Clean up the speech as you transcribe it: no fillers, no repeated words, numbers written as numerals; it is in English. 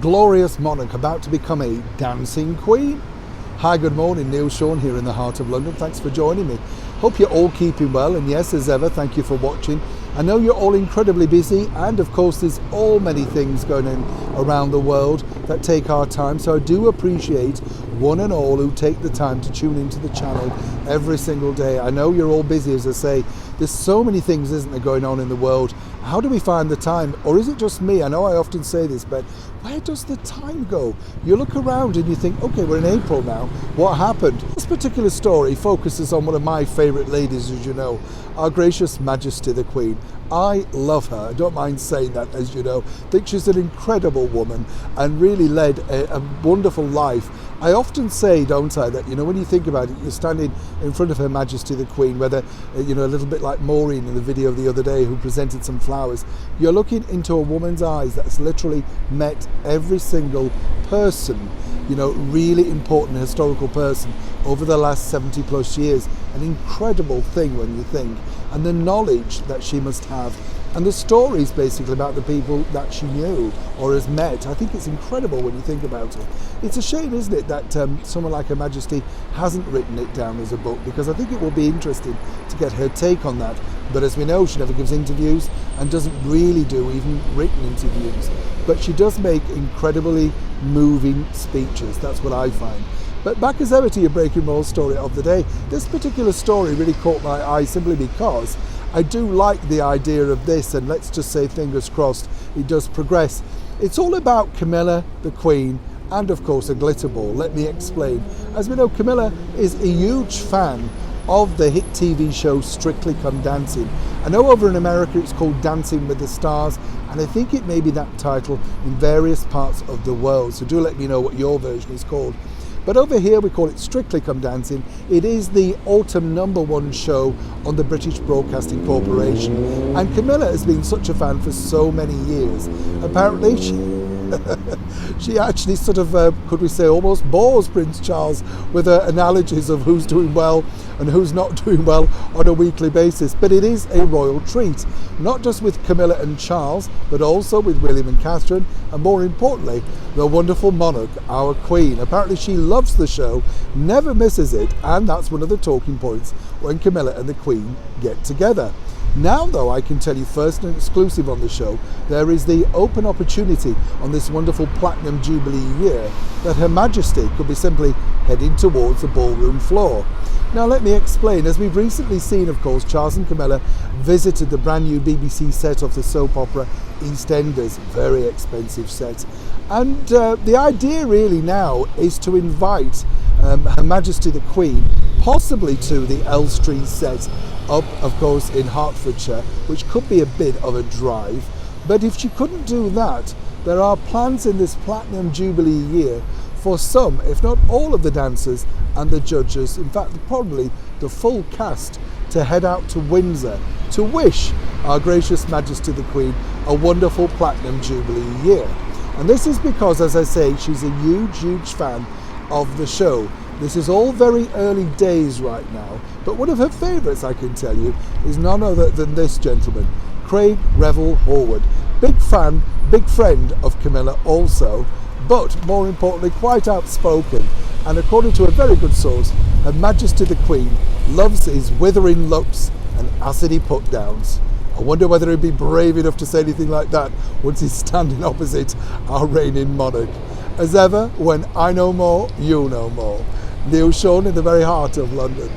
glorious monarch about to become a dancing queen? Hi, good morning, Neil Sean here in the heart of London. Thanks for joining me. Hope you're all keeping well, and yes, as ever, thank you for watching. I know you're all incredibly busy, and of course there's all many things going on around the world that take our time, so I do appreciate one and all who take the time to tune into the channel every single day. I know you're all busy, as I say. There's so many things, isn't there, going on in the world. How do we find the time? Or is it just me? I know I often say this, but where does the time go? You look around and you think, okay, we're in April now. What happened? This particular story focuses on one of my favourite ladies, as you know, Our Gracious Majesty the Queen. I love her. I don't mind saying that, as you know. I think she's an incredible woman and really led a wonderful life. I often say, don't I, that, you know, when you think about it, you're standing in front of Her Majesty the Queen, whether, you know, a little bit like Maureen in the video the other day who presented some flowers. You're looking into a woman's eyes that's literally met every single person, you know, really important historical person over the last 70 plus years. An incredible thing when you think, and the knowledge that she must have, and the stories basically about the people that she knew or has met. I think it's incredible when you think about it. It's a shame, isn't it, that someone like Her Majesty hasn't written it down as a book, because I think it will be interesting to get her take on that. But as we know, she never gives interviews and doesn't really do even written interviews. But she does make incredibly moving speeches. That's what I find. But back as ever to your breaking roll story of the day. This particular story really caught my eye simply because I do like the idea of this, and let's just say fingers crossed it does progress. It's all about Camilla the Queen and of course a glitter ball. Let me explain. As we know, Camilla is a huge fan of the hit TV show Strictly Come Dancing. I know over in America it's called Dancing with the Stars, and I think it may be that title in various parts of the world, so do let me know what your version is called. But over here we call it Strictly Come Dancing. It is the autumn #1 show on the British Broadcasting Corporation. And Camilla has been such a fan for so many years. Apparently she actually sort of, could we say, almost bores Prince Charles with her analogies of who's doing well and who's not doing well on a weekly basis. But it is a royal treat, not just with Camilla and Charles, but also with William and Catherine, and more importantly, the wonderful monarch, our Queen. Apparently she loves the show, never misses it, and that's one of the talking points when Camilla and the Queen get together. Now though, I can tell you first and exclusive on the show, there is the open opportunity on this wonderful Platinum Jubilee year that Her Majesty could be simply heading towards the ballroom floor. Now let me explain. As we've recently seen, of course, Charles and Camilla visited the brand new BBC set of the soap opera EastEnders, very expensive set. And the idea really now is to invite Her Majesty the Queen possibly to the Elstree set up, of course, in Hertfordshire, which could be a bit of a drive. But if she couldn't do that, there are plans in this Platinum Jubilee year for some, if not all of the dancers and the judges, in fact probably the full cast, to head out to Windsor to wish Our Gracious Majesty the Queen a wonderful Platinum Jubilee year. And this is because, as I say, she's a huge fan of the show. This is all very early days right now, but one of her favourites, I can tell you, is none other than this gentleman, Craig Revel Horwood. Big fan, big friend of Camilla also, but more importantly quite outspoken, and according to a very good source, Her Majesty the Queen loves his withering looks and acidy put-downs. I wonder whether he'd be brave enough to say anything like that once he's standing opposite our reigning monarch. As ever, when I know more, you know more. Neil Sean in the very heart of London.